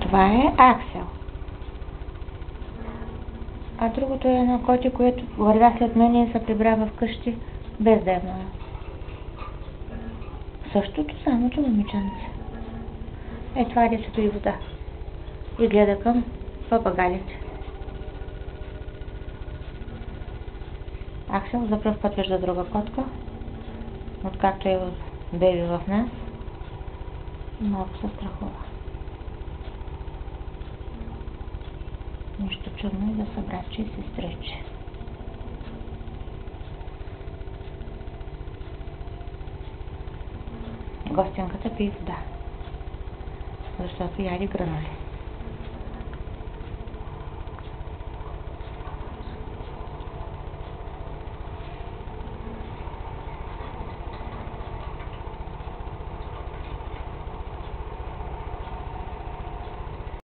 Това е Аксел. А другото е едно коте, което вървя след мен и се прибра вкъщи без да е моя. Същото самото момиченце. Това е децето и вода. И гледа към папагалите. Аксел за пръв път вижда друга котка, откакто е беби в нас. Малко се страхува. Нищо чудно и да са братче и сестриче. Гостенката пие вода, защото яде гранули.